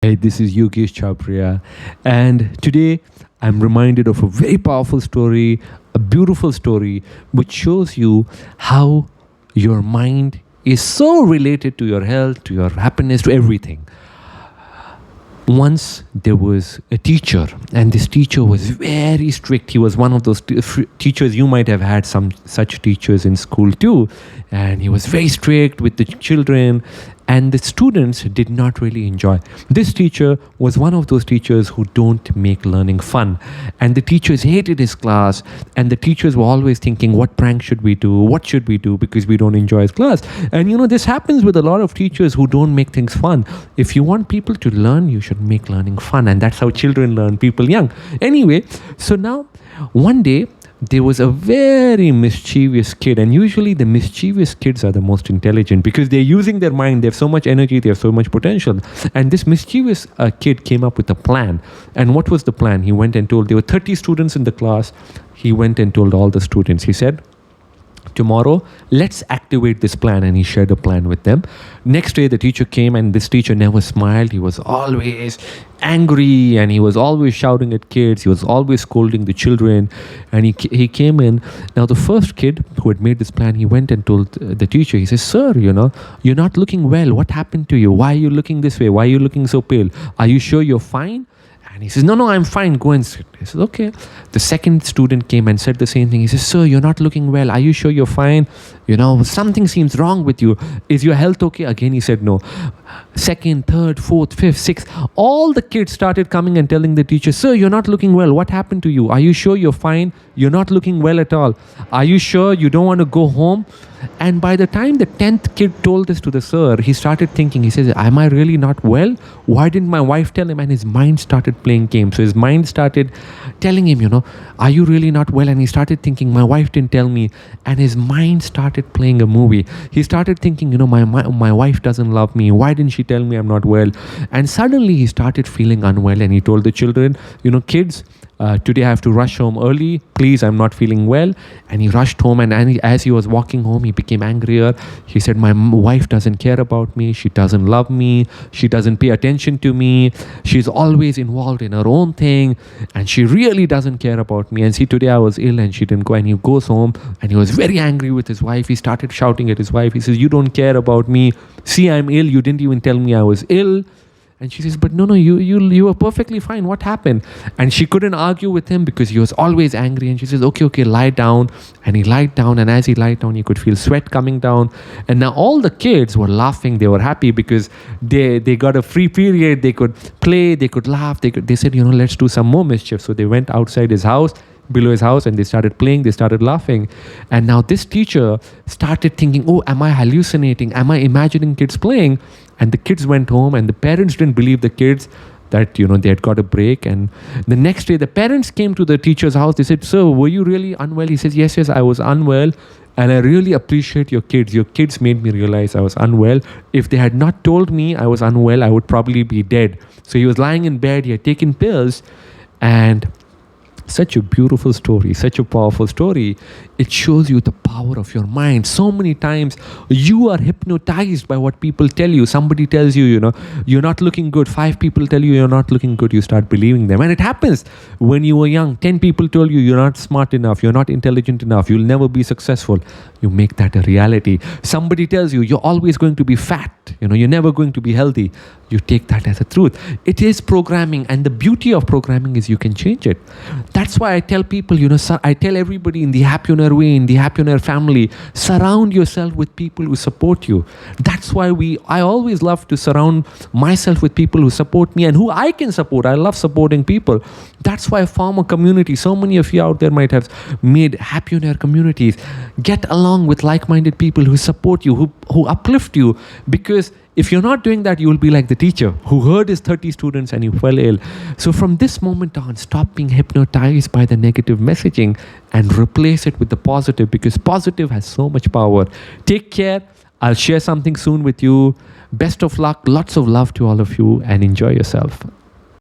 Hey, this is Yogesh Chabria, and today I'm reminded of a very powerful story, a beautiful story, which shows you how your mind is so related to your health, to your happiness, to everything. Once there was a teacher, and this teacher was very strict. He was one of those teachers. You might have had some such teachers in school too, and he was very strict with the children, and the students did not really enjoy. This teacher was one of those teachers who don't make learning fun, and the teachers hated his class, and the teachers were always thinking, what prank should we do, what should we do, because we don't enjoy his class. And this happens with a lot of teachers who don't make things fun. If you want people to learn, you should make learning fun, and that's how children learn, people young. Anyway, so now one day there was a very mischievous kid, and usually the mischievous kids are the most intelligent because they're using their mind. They have so much energy, they have so much potential. And this mischievous kid came up with a plan. And what was the plan? He went and told, there were 30 students in the class. He went and told all the students, he said, tomorrow let's activate this plan. And he shared a plan with them. Next day the teacher came, and this teacher never smiled. He was always angry, and he was always shouting at kids. He was always scolding the children. And he came in. Now the first kid who had made this plan, he went and told the teacher, he says, sir, you're not looking well. What happened to you? Why are you looking this way? Why are you looking so pale? Are you sure you're fine? And he says, no, I'm fine. Go and sit. He says, okay. The second student came and said the same thing. He says, sir, you're not looking well. Are you sure you're fine? Something seems wrong with you. Is your health okay? Again, he said, no. Second, third, fourth, fifth, sixth. All the kids started coming and telling the teacher, sir, you're not looking well. What happened to you? Are you sure you're fine? You're not looking well at all. Are you sure you don't want to go home? And by the time the 10th kid told this to the sir, he started thinking, he says, am I really not well? Why didn't my wife tell him? And his mind started playing games. So his mind started telling him, are you really not well? And he started thinking, my wife didn't tell me. And his mind started playing a movie. He started thinking, my wife doesn't love me. Why didn't she tell me I'm not well? And suddenly he started feeling unwell, and he told the children, kids, today I have to rush home early. Please, I'm not feeling well. And he rushed home, and as he was walking home, he became angrier. He said, my wife doesn't care about me. She doesn't love me. She doesn't pay attention to me. She's always involved in her own thing, and she really doesn't care about me. And see, today I was ill and she didn't go. And he goes home, and he was very angry with his wife. He started shouting at his wife. He says, you don't care about me. See, I'm ill. You didn't even tell me I was ill. And she says, but no, you were perfectly fine. What happened? And she couldn't argue with him because he was always angry. And she says, okay, lie down. And he lied down. And as he lied down, you could feel sweat coming down. And now all the kids were laughing. They were happy because they got a free period. They could play. They could laugh. They said, let's do some more mischief. So they went outside his house, below his house, and they started playing. They started laughing. And now this teacher started thinking, oh, am I hallucinating? Am I imagining kids playing? And the kids went home, and the parents didn't believe the kids that, they had got a break. And the next day, the parents came to the teacher's house. They said, sir, were you really unwell? He says, yes, I was unwell. And I really appreciate your kids. Your kids made me realize I was unwell. If they had not told me I was unwell, I would probably be dead. So he was lying in bed. He had taken pills. And such a beautiful story, such a powerful story. It shows you the power of your mind. So many times you are hypnotized by what people tell you. Somebody tells you, you're not looking good. 5 people tell you you're not looking good. You start believing them. And it happens when you were young. 10 people told you you're not smart enough. You're not intelligent enough. You'll never be successful. You make that a reality. Somebody tells you you're always going to be fat. You're never going to be healthy. You take that as a truth. It is programming. And the beauty of programming is you can change it. That's why I tell people, I tell everybody in the Happionaire way, in the Happionaire family, surround yourself with people who support you. That's why I always love to surround myself with people who support me and who I can support. I love supporting people. That's why I form a community. So many of you out there might have made Happionaire communities. Get along with like-minded people who support you, who uplift you, because if you're not doing that, you will be like the teacher who heard his 30 students and he fell ill. So from this moment on, stop being hypnotized by the negative messaging and replace it with the positive, because positive has so much power. Take care. I'll share something soon with you. Best of luck. Lots of love to all of you, and enjoy yourself.